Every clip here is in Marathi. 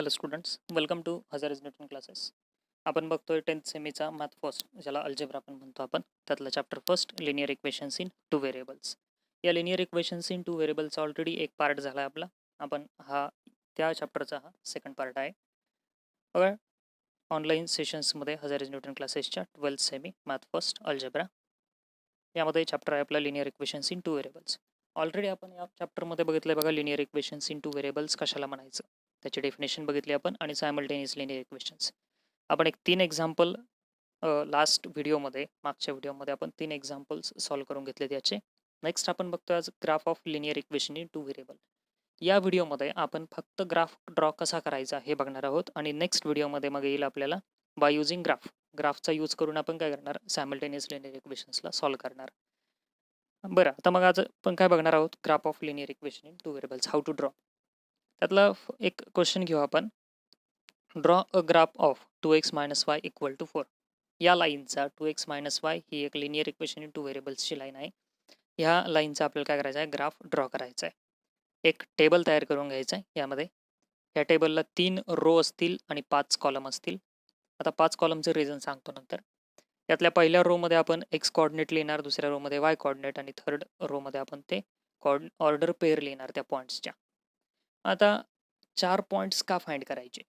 Hello students, welcome to Hazare's Newton classes. आपण बघतोय 10th सेमीचा मॅथ फर्स्ट, ज्याला अल्जेब्रा पण म्हणतो आपण. त्यातला chapter first, linear equations in two variables. या लिनियर इक्वेशन्स इन टू व्हेरिएबल्सचा ऑलरेडी एक पार्ट झाला आहे आपला. आपण त्या चॅप्टरचा सेकंड पार्ट आहे. बघा, ऑनलाईन सेशन्समध्ये हजारेज न्यूटन क्लासेसच्या 12th semi math first algebra यामध्ये चॅप्टर आहे आपला linear equations in two variables. Already आपण या चॅप्टरमध्ये बघितलं बघा, linear equations in two variables कशाला म्हणायचं, त्याची डेफिनेशन बघितली आपण, आणि सायमल्टेनियस लिनियर इक्वेशन्स. आपण एक 3 एक्झाम्पल लास्ट व्हिडिओमध्ये, मागच्या व्हिडिओमध्ये आपण 3 एक्झाम्पल्स सॉल्व्ह करून घेतले त्याचे. नेक्स्ट आपण बघतोय आज graph of linear equation in two variable. या व्हिडिओमध्ये आपण फक्त ग्राफ ड्रॉ कसा करायचा हे बघणार आहोत, आणि नेक्स्ट व्हिडिओमध्ये मग येईल आपल्याला बाय युझिंग ग्राफचा यूज करून आपण काय करणार, सायमल्टेनियस लिनियर इक्वेशन्सला सॉल्व्ह करणार. बरं, आता मग आज आपण काय बघणार आहोत, graph of linear equation in two variables, how to draw. त्यातला एक क्वेश्चन घेऊ आपण. Draw a graph of 2x - y = 4. या लाईनचा 2x - y ही एक लिनियर इक्वेशन इन टू व्हेरिएबल्सची लाईन आहे. ह्या लाईनचा आपल्याला काय करायचं आहे, ग्राफ ड्रॉ करायचा आहे. एक टेबल तयार करून घ्यायचा आहे. यामध्ये या टेबलला 3 रो असतील आणि 5 कॉलम असतील. आता 5 कॉलमचं रिझन सांगतो नंतर. यातल्या पहिल्या रोमध्ये आपण एक्स कोऑर्डिनेट लिहिणार, दुसऱ्या रोमध्ये वाय कोऑर्डिनेट, आणि थर्ड रोमध्ये आपण ते ऑर्डर पेअर लिहिणार त्या पॉईंट्सच्या. आता 4 पॉईंट्स का फाइंड करायचे?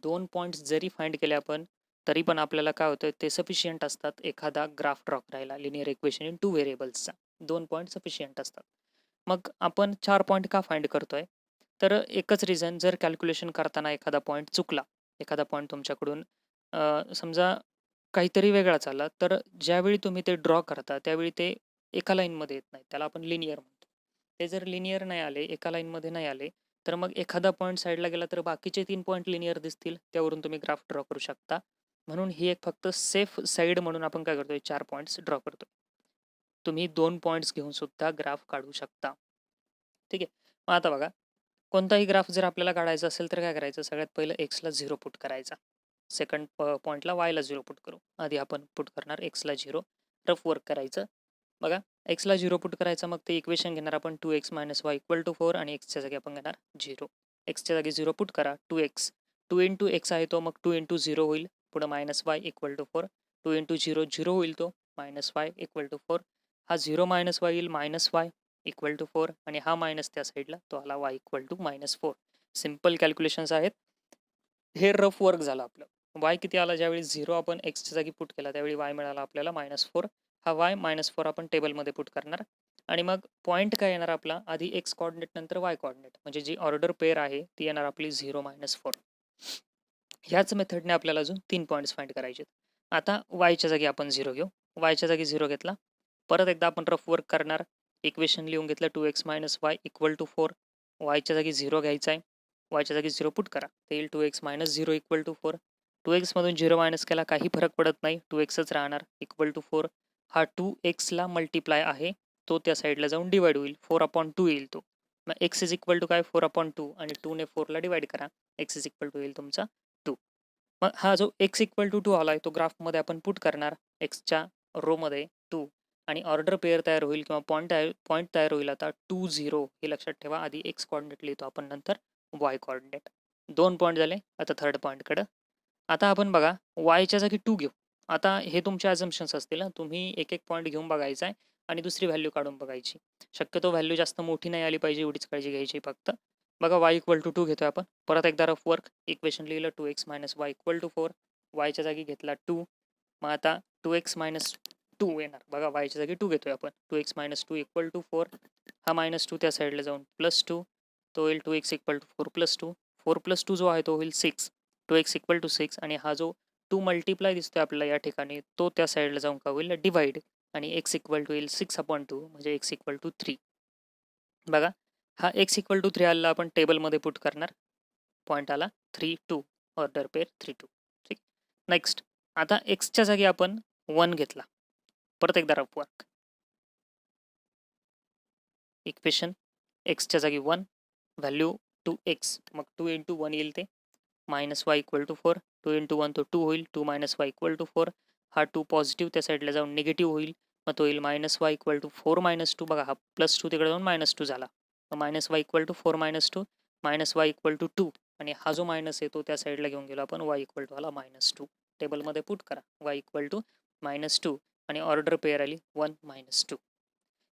2 पॉईंट्स जरी फाइंड केले आपण तरी पण आपल्याला काय होतं, ते सफिशियंट असतात एखादा ग्राफ ड्रॉ करायला लिनियर इक्वेशन इन टू व्हेरिएबल्सचा. 2 पॉईंट सफिशियंट असतात. मग आपण 4 पॉईंट का फाइंड करतोय, तर एकच रिझन, जर कॅल्क्युलेशन करताना एखादा पॉईंट चुकला, एखादा पॉईंट तुमच्याकडून समजा काहीतरी वेगळा चालला, तर ज्यावेळी तुम्ही ते ड्रॉ करता त्यावेळी ते एका लाईनमध्ये येत नाही, त्याला आपण लिनियर म्हणतो. ते जर लिनियर नाही आले, एका लाईनमध्ये नाही आले, तर मग एखादा पॉईंट साईडला गेला तर बाकीचे 3 पॉईंट लिनियर दिसतील, त्यावरून तुम्ही ग्राफ ड्रॉ करू शकता. म्हणून ही एक फक्त सेफ साईड म्हणून आपण काय करतोय, 4 पॉईंट्स ड्रॉ करतो. तुम्ही 2 पॉईंट्स घेऊन सुद्धा ग्राफ काढू शकता. ठीक आहे. मग आता बघा, कोणताही ग्राफ जर आपल्याला काढायचा असेल तर काय करायचं, सगळ्यात पहिलं एक्सला 0 पुट करायचा, सेकंड पॉईंटला वायला 0 पुट करू. आधी आपण पुट करणार एक्सला 0, रफ वर्क करायचं. बघा, एक्सला 0 पुट करायचं, मग ते इक्वेशन घेणार आपण 2x - y = 4, आणि एक्सच्या जागी आपण घेणार 0. एक्सच्या जागी 0 पुट करा, 2x, 2 × x आहे तो, मग 2 × 0 होईल, पुढे -y = 4, 2 × 0 0 होईल तो, -y = 4. हा 0 - y येईल, -y = 4, आणि हा मायनस त्या साईडला तो आला, y = -4. सिम्पल कॅल्क्युलेशन्स आहेत. हे रफ वर्क झालं आपलं. y किती आला, ज्यावेळी 0 आपण एक्सच्या जागी पुट केला त्यावेळी y मिळाला आपल्याला -4. हा y -4 आपण टेबलमध्ये पुट करणार, आणि मग पॉईंट काय येणार आपला, आधी एक्स कोऑर्डिनेट नंतर वाय कोऑर्डिनेट, म्हणजे जी ऑर्डर पेअर आहे ती येणार आपली 0 - 4. ह्याच मेथडने आपल्याला अजून 3 पॉईंट्स फाइंड करायचे. आता वायच्या जागी आपण 0 घेऊ. वायच्या जागी 0 घेतला, परत एकदा आपण रफ वर्क करणार. इक्वेशन लिहून घेतलं, 2x - y = 4. वायच्या जागी 0 घ्यायचा आहे, वायच्या जागी 0 पुट करा, ते येईल 2x - 0 = 4. 2x मधून 0 मायनस केला काही फरक पडत नाही, 2xच राहणार, = 4. हा 2x ला मल्टिप्लाय आहे, तो त्या साईडला जाऊन डिवाइड होईल, 4/2 येईल तो. मग x = काय, 4/2, आणि 2 ने 4 ला डिवाइड करा, x = येईल तुमचा 2. मग हा जो x = 2 आलाय तो ग्राफमध्ये आपण पुट करणार, एक्सच्या रोमध्ये 2, आणि ऑर्डर पेअर तयार होईल किंवा पॉईंट तयार होईल. आता 2 0 हे लक्षात ठेवा, आधी एक्स कोऑर्डिनेट लिहितो आपण, नंतर वाय कोऑर्डिनेट. 2 पॉईंट झाले. आता थर्ड पॉईंटकडं. आता आपण बघा, वायच्या जागी 2 घेऊ. आता हे तुमचे अझम्पशन्स असतील, तुम्ही एक एक पॉईंट घेऊन बघायचा आहे आणि दुसरी व्हॅल्यू काढून बघायची. शक्यतो व्हॅल्यू जास्त मोठी नाही आली पाहिजे, एवढीच काळजी घ्यायची फक्त. बघा, y = 2 घेतोय आपण, परत एकदा रफ वर्क, इक्वेशन लिहिलं, 2x - y = 4, वायच्या जागी घेतला 2. मग आता 2x - 2 येणार. बघा, वायच्या जागी 2 घेतोय आपण, 2x - 2 = 4. हा -2 त्या साईडला जाऊन +2, तो येईल 2x = 4 + 2. 4 + 2 जो आहे तो होईल 6, 2x = 6, आणि हा जो 2 मल्टिप्लाय दिसतोय आपल्याला या ठिकाणी, तो त्या साईडला जाऊन का होईल, डिवाइड, आणि x = येईल 6/2, म्हणजे x = 3. बघा, हा x = 3 आला, आपण टेबलमध्ये पुट करणार, पॉईंट आला 3 2, ऑर्डर पेअर 3 2. ठीक. नेक्स्ट, आता एक्सच्या जागी आपण 1 घेतला, परत एकदा रफ वर्क, इक्वेशन एक्सच्या जागी 1, व्हॅल्यू 2x, मग 2 × 1 येईल ते, -y = 4, 2 × 1 तो 2 होईल, 2 - y = 4. हा 2 पॉझिटिव्ह त्या साईडला जाऊन निगेटिव्ह होईल, मग तो येईल -y = 4 - 2. बघा, हा +2 तिकडे जाऊन -2 झाला, मग -y = 4 - 2, -y = 2, आणि हा जो मायनस आहे तो त्या साईडला घेऊन गेलो आपण, y इक्वल टू आला -2. टेबलमध्ये पुट करा y इक्वल टू -2 आणि ऑर्डर पेअर आली 1 -2.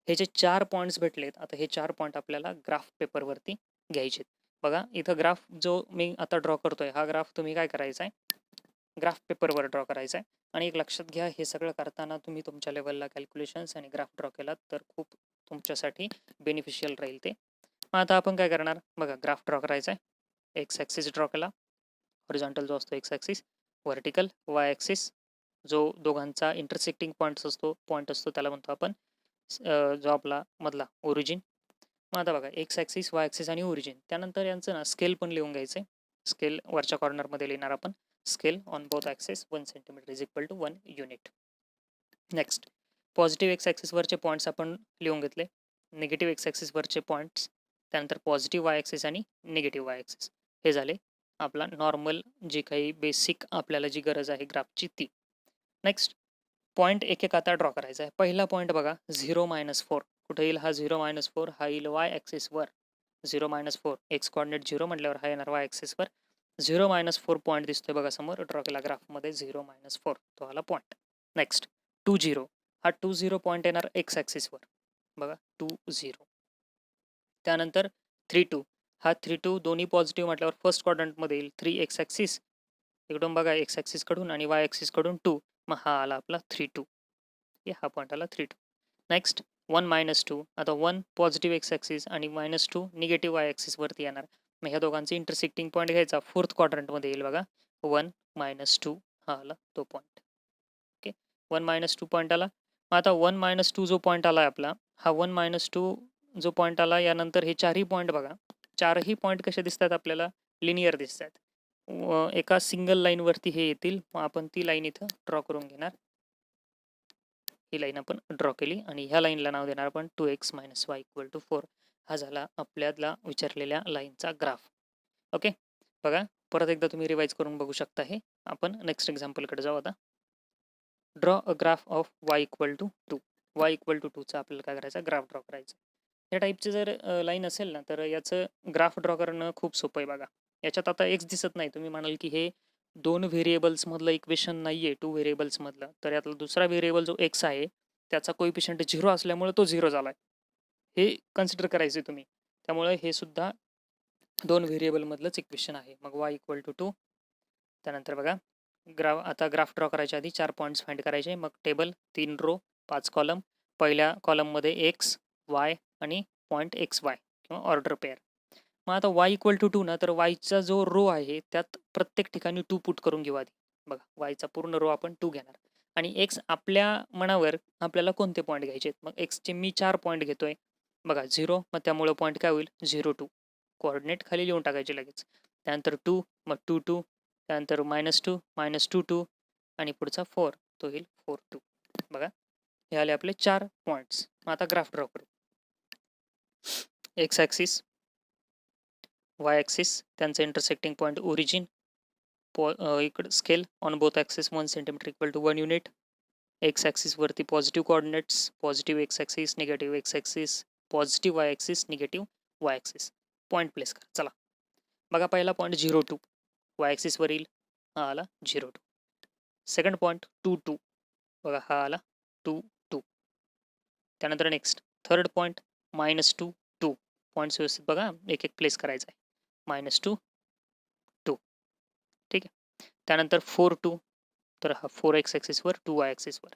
हे जे 4 पॉईंट्स भेटलेत, आता हे 4 पॉईंट आपल्याला ग्राफ पेपरवरती घ्यायचे. बघा इथं ग्राफ जो मी आता ड्रॉ करतोय, हा ग्राफ तुम्ही काय करायचा आहे, ग्राफ पेपरवर ड्रॉ करायचा आहे. आणि एक लक्षात घ्या, हे सगळं करताना तुम्ही तुमच्या लेवलला कॅल्क्युलेशन्स आणि ग्राफ ड्रॉ केलात तर खूप तुमच्यासाठी बेनिफिशियल राहील ते. मग आता आपण काय करणार, बघा ग्राफ ड्रॉ करायचा आहे. एक्स ॲक्सिस ड्रॉ केला, हॉरिझॉन्टल जो असतो x axis, vertical Y axis जो दोघांचा इंटरसेक्टिंग पॉईंट असतो त्याला म्हणतो आपण जो आपला मधला ओरिजिन. मग आता बघा एक्स ॲक्सिस, वाय ॲक्सिस आणि ओरिजिन, त्यानंतर यांचं ना स्केल पण लिहून घ्यायचं आहे. स्केल वरच्या कॉर्नरमध्ये लिहिणार आपण, scale on both axis 1 centimetre is equal to 1 unit. Next, positive X ॲक्सिसवरचे पॉईंट्स आपण लिहून घेतले, निगेटिव्ह एक्स ॲक्सिसवरचे पॉईंट्स, त्यानंतर पॉझिटिव्ह वाय ॲक्सिस आणि निगेटिव्ह वाय ॲक्सिस. हे झाले आपला नॉर्मल जी काही बेसिक आपल्याला जी गरज आहे ग्राफची ती. नेक्स्ट, पॉईंट एक एक आता ड्रॉ करायचा आहे. पहिला पॉईंट बघा 0 -4, कुठे येईल हा 0 -4, हा येईल वाय ॲक्सिसवर. 0 -4 एक्स कॉर्डिनेट 0 म्हटल्यावर हा येणार वाय ॲक्सिसवर. 0 -4 पॉईंट दिसतोय बघा समोर ड्रॉ केला ग्राफमध्ये, 0 -4 तो आला पॉईंट. नेक्स्ट 2 0, हा 2 0 पॉईंट येणार एक्स ॲक्सिसवर बघा 2 0. त्यानंतर 3 2, हा 3 2 दोन्ही पॉझिटिव्ह म्हटल्यावर फर्स्ट क्वाड्रंटमध्ये येईल. 3 एक्स ॲक्सिस इकडून बघा एक्स ॲक्सिस कडून आणि वाय ॲक्सिस कडून 2, मग हा आला आपला 3 2. हा पॉईंट आला 3 2. नेक्स्ट 1 -2, आता 1 पॉझिटिव्ह एक्स ॲक्सिस आणि -2 निगेटिव्ह वाय ॲक्सिसवरती येणार. मग ह्या दोघांचे इंटरसेक्टिंग पॉईंट घ्यायचा, फोर्थ क्वाड्रंटमध्ये येईल बघा 1 -2, हा आला तो पॉईंट. ओके, 1 -2 पॉईंट आला. मग आता 1 -2 जो पॉईंट आला आपला, हा 1 -2 जो पॉईंट आला यानंतर हे चारही पॉईंट बघा, चारही पॉईंट कसे दिसतात आपल्याला, लिनियर दिसतात. एका सिंगल लाईनवरती हे येतील. मग आपण ती लाईन इथं ड्रॉ करून घेणार. ही लाईन आपण ड्रॉ केली आणि ह्या लाईनला नाव देणार आपण 2x - y = 4. हा झाला आपल्याला विचारलेल्या लाईनचा ग्राफ. ओके, बघा परत एकदा तुम्ही रिवाइज करून बघू शकता. हे आपण नेक्स्ट एक्झाम्पलकडे जाऊ आता. Draw a graph of y = 2. y = 2चा आपल्याला काय करायचा, ग्राफ ड्रॉ करायचा. या टाईपचे जर लाईन असेल ना तर याचं ग्राफ ड्रॉ करणं खूप सोपं आहे. बघा याच्यात आता एक्स दिसत नाही, तुम्ही म्हणाल की हे 2 व्हेरिएबल्स मधलं इक्वेशन नाहीये, 2 व्हेरिएबल्स मधलं, तर यातला दुसरा व्हेरिएबल जो एक्स आहे त्याचा कोइफिशियंट 0 असल्यामुळे तो 0 झालाय, हे कन्सिडर करायचे तुम्ही. त्यामुळे हे सुद्धा 2 व्हेरिएबल मधलंच इक्वेशन आहे. मग y = 2. त्यानंतर बघा आता ग्राफ ड्रॉ करायच्या आधी 4 पॉईंट्स फाइंड करायचे. मग टेबल 3 रो 5 कॉलम, पहिल्या कॉलममध्ये एक्स वाय आणि पॉईंट XY किंवा ऑर्डर पेअर. मग आता y = 2 ना, तर वायचा जो रो आहे त्यात प्रत्येक ठिकाणी 2 पुट करून घेऊ आधी. बघा वायचा पूर्ण रो आपण 2 घेणार आणि एक्स आपल्या मनावर आपल्याला कोणते पॉईंट घ्यायचे. मग एक्सचे मी 4 पॉईंट घेतोय बघा. 0, मग त्यामुळे पॉईंट काय होईल 0 2, कोऑर्डिनेट खाली लिहून टाकायचे लगेच. त्यानंतर 2, मग 2 2, त्यानंतर -2 -2 2 आणि पुढचा 4 तो येईल 4 2. बघा हे आले आपले 4 पॉईंट्स. मग आता ग्राफ ड्रॉ करू. एक्स ॲक्सिस, वाय ॲक्सिस, त्यांचं इंटरसेक्टिंग पॉईंट ओरिजिन, इकडे scale on both axis 1 centimetre = 1 unit. X axis वरती positive coordinates, positive X axis, negative X axis, positive Y axis, negative Y axis. Point place करा. चला बघा पहिला पॉईंट 0 2 वाय ॲक्सिसवर येईल, हा आला 0 2. सेकंड पॉईंट 2 2 बघा हा आला 2 2. त्यानंतर नेक्स्ट थर्ड पॉईंट -2 2. पॉईंट्स व्यवस्थित बघा, एक एक प्लेस करायचा आहे. -2 2, ठीक आहे. त्यानंतर 4 2, तर हा 4 एक्स ॲक्सिसवर 2 वाय ॲक्सिसवर.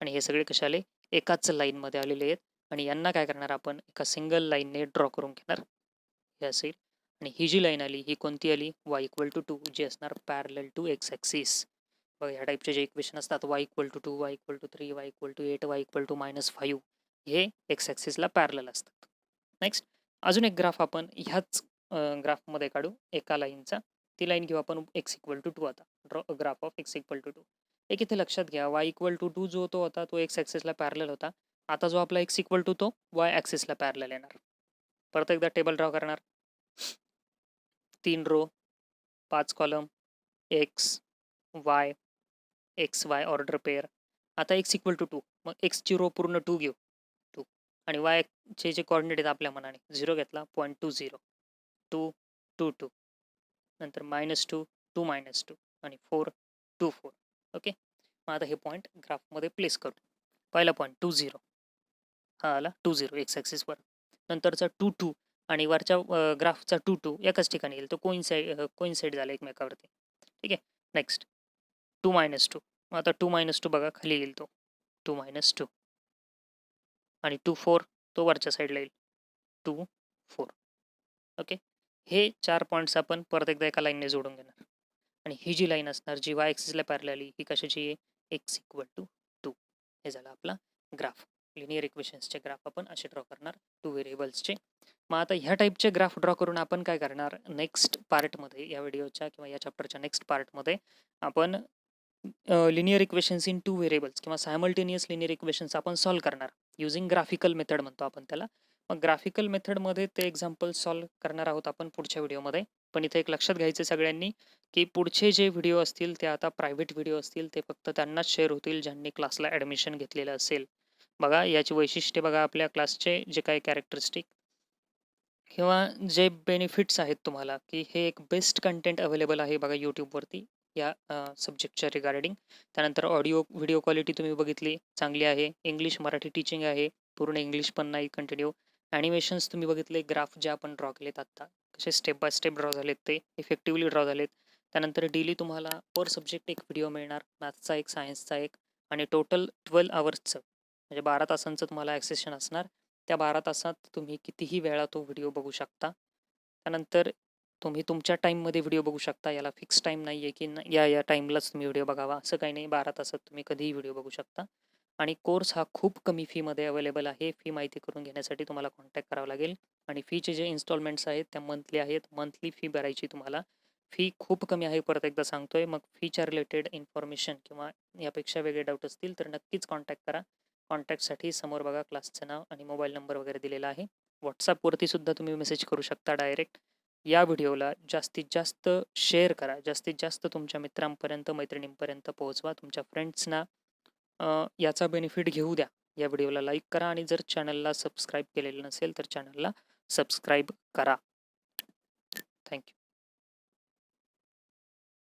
आणि हे सगळे कसे आले, एकाच लाईनमध्ये आलेले आहेत. आणि यांना काय करणार आपण, एका सिंगल लाईनने ड्रॉ करून घेणार. हे असेल. आणि ही जी लाईन आली ही कोणती आली, y = 2, जी असणार पॅरलल टू एक्स ॲक्सिस. बघा ह्या टाईपचे जे इक्वेशन असतात y = 2, y = 3, y = 8, y = -5, हे एक्स ॲक्सिसला पॅरलल असतात. नेक्स्ट अजून एक ग्राफ आपण ह्याच ग्राफमध्ये काढू एका लाईनचा. ती लाईन घेऊ आपण x = 2. आता ड्रॉ ग्राफ ऑफ x = 2. एक इथे लक्षात घ्या, y = 2 जो तो होता तो एक्स ॲक्सिसला पॅरलल होता. आता जो आपला x = 2 तो वाय ॲक्सिसला पॅरलल येणार. परत एकदा टेबल ड्रॉ करणार. 3 row 5 column, X Y XY order pair. आता x = 2, मग एक्सची रो पूर्ण 2 घेऊ 2 आणि y चे जे कॉर्डिनेट आहेत आपल्या मनाने 0 घेतला, 0.20 2 2 2 नंतर -2 2 -2 आणि 4 2 4. ओके. मग आता हे पॉईंट ग्राफमध्ये प्लेस करू. पहिला पॉईंट 2 0 हा आला 2 0 एक्स ॲक्सिसवर. नंतरचा 2 2 आणि वरच्या ग्राफचा 2 2 एकाच ठिकाणी येईल. तो कोइन्साइड झाला एकमेकावरती. ठीक आहे. नेक्स्ट 2 -2. मग आता 2 -2 बघा खाली येईल तो 2 -2 आणि 2 4 तो वरच्या साईडला येईल 2 4. ओके. हे 4 पॉईंट्स आपण परत एकदा एका लाईनने जोडून घेणार आणि ही जी लाईन असणार जी वाय ॲक्सिसला पॅरलल ही कशाची आहे एक्स इक्वल टू 2. हे झालं आपला ग्राफ. लिनियर इक्वेशन्सचे ग्राफ आपण असे ड्रॉ करणार 2 व्हेरिएबल्सचे. मग आता ह्या टाईपचे ग्राफ ड्रॉ करून आपण काय करणार नेक्स्ट पार्टमध्ये या व्हिडिओच्या किंवा या चॅप्टरच्या नेक्स्ट पार्टमध्ये आपण लिनियर इक्वेशन्स इन 2 व्हेरिएबल्स किंवा सायमल्टेनियस लिनियर इक्वेशन्स आपण सॉल्व्ह करणार युझिंग ग्राफिकल मेथड म्हणतो आपण त्याला. मग ग्राफिकल मेथडमध्ये ते एक्झाम्पल सॉल्व्ह करणार आहोत आपण पुढच्या व्हिडिओमध्ये. पण इथे एक लक्षात घ्यायचं सगळ्यांनी की पुढचे जे व्हिडिओ असतील ते आता प्रायव्हेट व्हिडिओ असतील, ते फक्त त्यांनाच शेअर होतील ज्यांनी क्लासला ॲडमिशन घेतलेलं असेल. बघा याची वैशिष्ट्ये बघा आपल्या क्लासचे जे काही कॅरेक्टरिस्टिक किंवा जे बेनिफिट्स आहेत तुम्हाला की हे एक बेस्ट कंटेंट अवेलेबल आहे बघा यूट्यूबवरती या सब्जेक्टच्या रिगार्डिंग. त्यानंतर ऑडिओ व्हिडिओ क्वालिटी तुम्ही बघितली चांगली आहे. इंग्लिश मराठी टीचिंग आहे, पूर्ण इंग्लिश पण नाही कंटिन्यू. ॲनिमेशन्स तुम्ही बघितले, ग्राफ जे आपण ड्रॉ केलेत आत्ता कसे स्टेप बाय स्टेप ड्रॉ झालेत, ते इफेक्टिव्हली ड्रॉ झालेत. त्यानंतर डेली तुम्हाला पर सब्जेक्ट एक व्हिडिओ मिळणार, मॅथ्सचा एक, सायन्सचा एक आणि टोटल 12 आवर्सचं म्हणजे 12 तासांचं तुम्हाला ॲक्सेशन असणार. त्या 12 तासात तुम्ही कितीही वेळा तो व्हिडिओ बघू शकता. त्यानंतर तुम्ही तुमच्या टाईममध्ये व्हिडिओ बघू शकता. याला फिक्स टाईम नाही आहे की या टाईमलाच तुम्ही व्हिडिओ बघावा असं काही नाही. 12 तासात तुम्ही कधीही व्हिडिओ बघू शकता. आणि कोर्स हा खूप कमी फीमध्ये अवेलेबल आहे. फी माहिती करून घेण्यासाठी तुम्हाला कॉन्टॅक्ट करावं लागेल आणि फीचे जे इन्स्टॉलमेंट्स आहेत त्या मंथली आहेत. मंथली फी भरायची तुम्हाला. फी खूप कमी आहे परत एकदा सांगतोय. मग फीच्या रिलेटेड इन्फॉर्मेशन किंवा यापेक्षा वेगळे डाऊट असतील तर नक्कीच कॉन्टॅक्ट करा. कॉन्टॅक्टसाठी समोर बघा क्लासचं नाव आणि मोबाईल नंबर वगैरे दिलेला आहे. व्हॉट्सअपवरती सुद्धा तुम्ही मेसेज करू शकता डायरेक्ट. या व्हिडिओला जास्तीत जास्त शेअर करा. जास्तीत जास्त तुमच्या मित्रांपर्यंत, मैत्रिणींपर्यंत पोहोचवा. तुमच्या फ्रेंड्सना याचा बेनिफिट घेऊ द्या. या व्हिडिओला लाईक करा आणि जर चॅनलला सबस्क्राईब केलेलं नसेल तर चॅनलला सबस्क्राईब करा. थँक्यू.